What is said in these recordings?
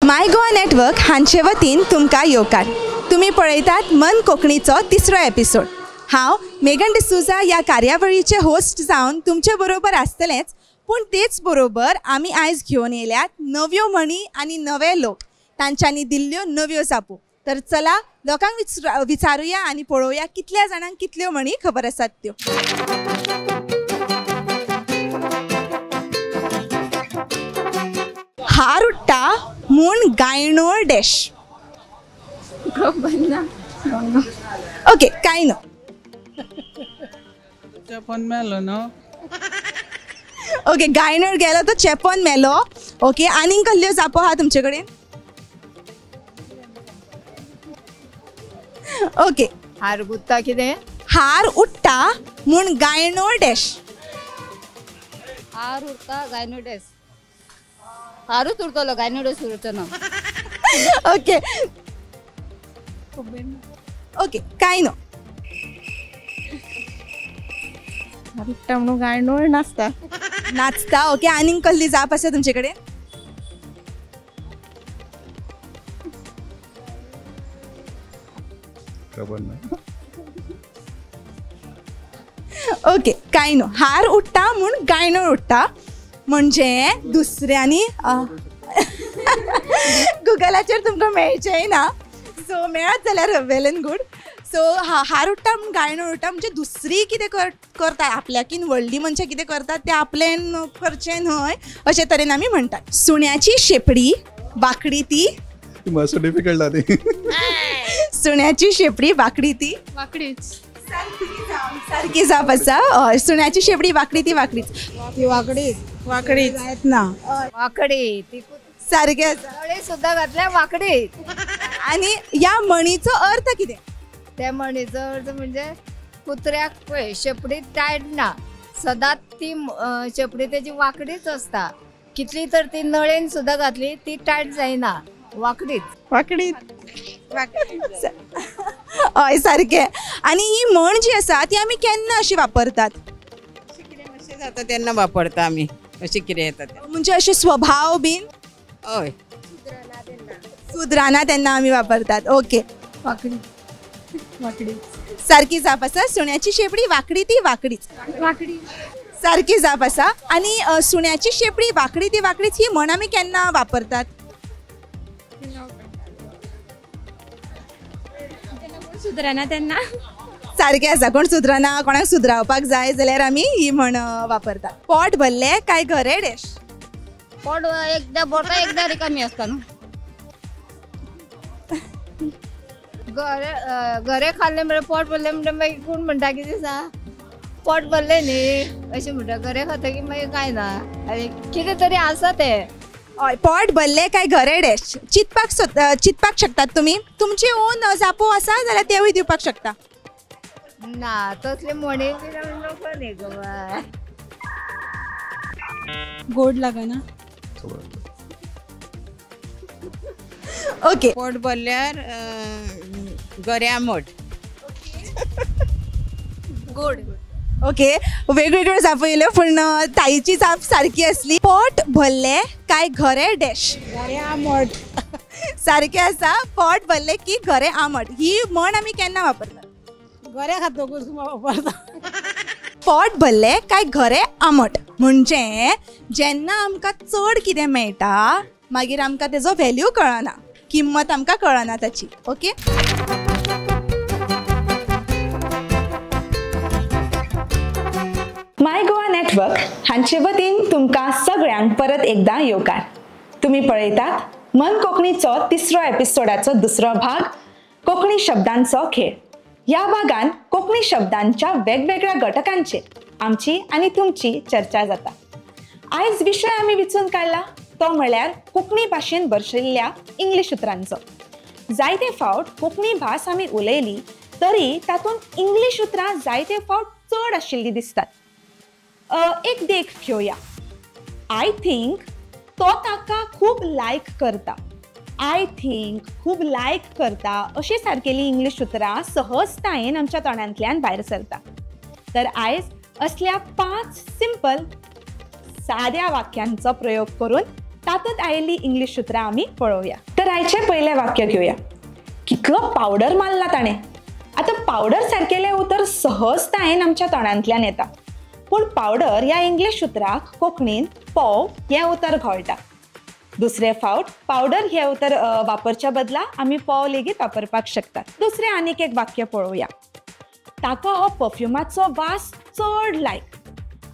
माय Goa network हांचे वतीन तुमकां येवकार. तुमी पळयतात मन कोंकणीचो तिसरो एपिसोड. हांव मेगन डिसूजा ह्या कार्यावळीचे होस्ट जावन तुमचे बरोबर आसतलेंच, पूण तेच बरोबर आमी आयज घेवन येयल्यात नव्यो म्हणी आनी नवे लोक, तांच्यांनी दिल्ल्यो नव्यो जापो. तर चला लोकांक विचारुया आनी पळोवया कितल्या जाणांक कितल्यो म्हणी खबर आसात त्यो. हार उडटा म्हूण गायणोळ डॅश. ओके, काय नो चेपन मेलो न्हू. ओके, गायणोळ गेलो तो चेपन मेलो. ओके, आनीक कसल्यो जापो आहा तुमचे कडेन? ओके, हार गुत्ता कितें? हार उडटा म्हूण गायणोळ डॅश. हार उरता गायनोडेस. हारूच उरतलो, गायनोडेस उरचो ना. ओके ओके, काय नो हार म्हणून गायनोळ नाचता. नाचता. ओके, आनीक कसली जाप आसा तुमचे कडेन? खबर ना. ओके, काय नो. हार उडटा म्हूण गायनोळ उडटा म्हणजे दुसऱ्यांनी गुगलाचेर तुमकां मेळचेंय ना, सो मेळत जाल्यार वेल एंड गूड. सो हार उडटा म्हूण गायनोळ उडटा म्हणजे दुसरी कितें करता, आपल्याकीन व्हडली मनशां कितें करतात तें आपल्यान करचें न्हय, अशे तरेन आमी म्हणटात. सुण्याची शेपडी वांकडी ती. मातसो डिफिकल्ट आहा ती. सुण्याची शेपडी वांकडी ती वाकडीच. सारकी जाप आसा. हय, सुण्याची शेपडी वांकडी ती वांकडीच. वाकडी वाकडीच आहेत ना. वाकडी ती सारकें आसा. तळे सुद्दां घातल्या वाकडी. आनी ह्या म्हणीचो अर्थ कितें? त्या म्हणीचो अर्थ म्हणजे कुत्र्याक पळय शेपडी टायट ना, सदांच ती शेपडी तेजी वाकडीच आसता. कितली तर ती नळेन सुद्दां घातली ती टायट जायना, वाकडीच. वाकडीच. हय, सारकें. आनी ही म्हण जी आसा ती आमी केन्ना अशी वापरतात? अशें जाता तेन्ना वापरता आमी. अशें कितें येता तें म्हणजे अशे स्वभाव बीन हय सुदराना तेन्ना आमी वापरतात. ओके, वाकडी. वाकडीच. सारकी जाप आसा. सुण्याची शेपडी वांकडी ती वांकडीच. वाकडी. सारकी जाप आसा. आनी सुण्याची शेपडी वांकडी ती वांकडीच ही म्हण आमी केन्ना वापरतात? सुधरना तेन्ना. सारकें आसा. कोण सुदरना, कोणाक सुदरावपाक जाय जाल्यार आमी ही म्हण वापरतात. पोट भरलें काय घरे डॅश. पोट एकदा बोटां एकदा रिकामी आसता न्हू. घरे खाल्ले म्हणजे पोट भरले म्हणजे मागीर कोण म्हणटा कितें सा पोट भरले न्ही अशें म्हणटा. घरे खाता की मागीर कांय ना, आनी कितें तरी आसा तें. हय, पोट भरलें काय घरे डॅश. चिंतपाक शकतात तुमी. तुमचे ओन जापो आसा जाल्यार तेवूय दिवपाक शकता. ना, तसले म्हणी नको न्ही गो बाय. गोड लागना. ओके, पोट भरल्यार गरे आंबट. गुड. ओके, वेगवेगळ्यो जापो येयल्यो पूण ताईची जाप सारकी आसली. पोट भरलें काय घरे डॅश. घरे आंबट. सारकें आसा. पोट भरलें की घरे आंबट ही म्हण आमी केन्ना वापरतात? घरे खातकूच वापरता. पोट भरलें काय घरे आंबट म्हणजे जेन्ना आमकां चड कितें मेळटा मागीर आमकां तेजो व्हॅल्यू कळना, किंमत आमकां कळना ताची. ओके, माय गोवा नेटवर्क हांचे वतीन तुमकां सगळ्यांक परत एकदां येवकार. तुमी पळयतात मन कोंकणीचो तिसरो एपिसोडाचो दुसरो भाग, कोंकणी शब्दांचो खेळ. ह्या भागान कोंकणी शब्दांच्या वेगवेगळ्या घटकांचेर आमची आनी तुमची चर्चा जाता. आयज विशय आमी विचून काडला तो म्हळ्यार कोंकणी भाशेन बरशिल्ल्या इंग्लीश उतरांचो. जायते फावट कोंकणी भास आमी उलयली तरी तातूंत इंग्लीश उतरां जायते फावट चड आशिल्लीं दिसतात. एक देख घेवया. आय थिंक तो ताका खूब लायक करता. आय थिंक खूब लायक करता अशी सारकेली इंग्लीश उतरां सहजतायेन आमच्या तोंडांतल्यान भायर सरता. तर आयज असल्या 5 सिंपल साद्या वाक्यांचो प्रयोग करून तातूंत आयिल्ली इंग्लीश उतरां आमी पळोवया. तर आयचे पयले वाक्य घेवया. कितलो पावडर मारला ताणें. आतां पावडर सारकेलें उतर सहजतायेन आमच्या तोंडांतल्यान येता. पूण पावडर ह्या इंग्लीश उतराक कोंकणीन पव हें उतर घोळटा. दुसरे फावट पावडर हे उतर वापरच्या बदला आमी पव लेगीत वापरपाक शकतात. दुसरें आनीक एक वाक्य पळोवया. ताका हो परफ्युमाचो वास चड लायक.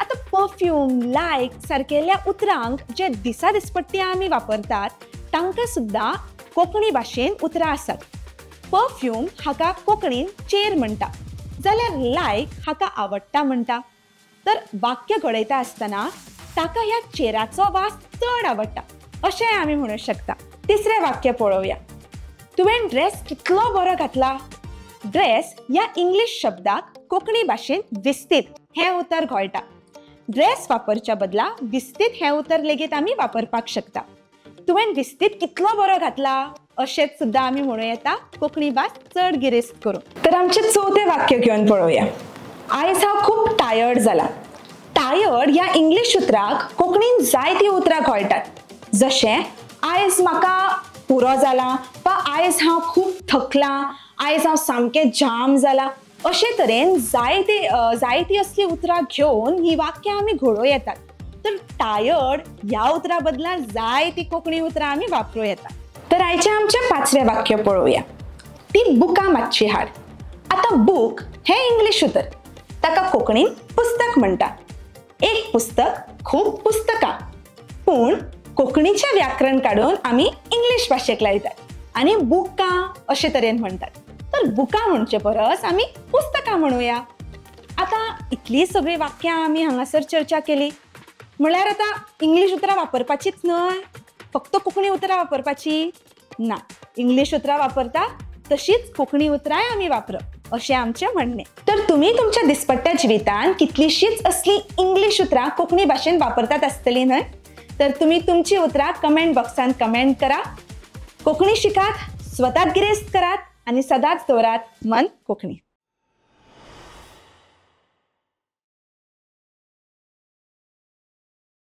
आतां परफ्यूम लायक सारकेल्या उतरांक जे दिसा दिसपट्टी आमी वापरतात तांकां सुद्दां कोंकणी भाशेन उतरां आसात. परफ्यूम हाका कोंकणीन चेर म्हणटा जाल्यार लायक हाका आवडटा म्हणटा. तर वाक्य घडयता आसतना ताका ह्या चेराचो वास चड आवडटा अशें आमी म्हणूं शकता. तिसरें वाक्य पळोवया. तुवें ड्रेस कितलो बरो घातला. ड्रेस ह्या इंग्लीश शब्दाक कोंकणी भाशेन विस्तीत हें उतर घोळटा. ड्रेस वापरच्या बदला विस्तीत हें उतर लेगीत आमी वापरपाक शकता. तुवें विस्तीत कितलो बरो घातला अशेंच सुद्दां आमी म्हणूं येता कोंकणी भास चड गिरेस्त करून. तर आमचें चवथें वाक्य घेवन पळोवया. आयज हांव खूब टायर्ड जाला. टायर्ड ह्या इंग्लीश उतराक कोंकणीन जायतीं उतरां घोळटात. जशें आयज म्हाका पुरो जाला वा आयज हांव खूब थकलां, आयज हांव सामकें जाम जाला. अशे तरेन जायतीं असलीं उतरां घेवन ही वाक्य आमी घडोवं येतात. तर टायर्ड ह्या उतरा बदला जायतीं कोंकणी उतरां आमी वापरूं येतात. तर आयचें आमचें पांचवें वाक्य पळोवया. ती बुकां मातशी हाड. आतां बूक हें इंग्लीश उतर. ताका कोंकणीन पुस्तक म्हणटा. एक पुस्तक खूब पुस्तकां. पूण कोंकणीचें व्याकरण काडून आमी इंग्लीश भाशेक लायतात आनी बुकां अशे तरेन म्हणटात. तर बुकां म्हणचे परस आमी पुस्तकां म्हणुया. आतां इतली सगळीं वाक्यां आमी हांगासर चर्चा केली म्हळ्यार आतां इंग्लीश उतरां वापरपाचीच न्हय, फक्त कोंकणी उतरां वापरपाची ना. इंग्लीश उतरां वापरता तशीच कोंकणी उतरांय आमी वापरप अशें आमचें म्हणणें. तर तुमी तुमच्या दिसपट्ट्या जिवितान कितलींशींच असलीं इंग्लीश उतरां कोंकणी भाशेन वापरतात आसतलीं न्हय. तर तुमी तुमची उतरां कमेंट बॉक्सान कमेंट करा. कोंकणी शिकात, स्वतात गिरेस्त करात आनी सदांच दवरात मन कोंकणी.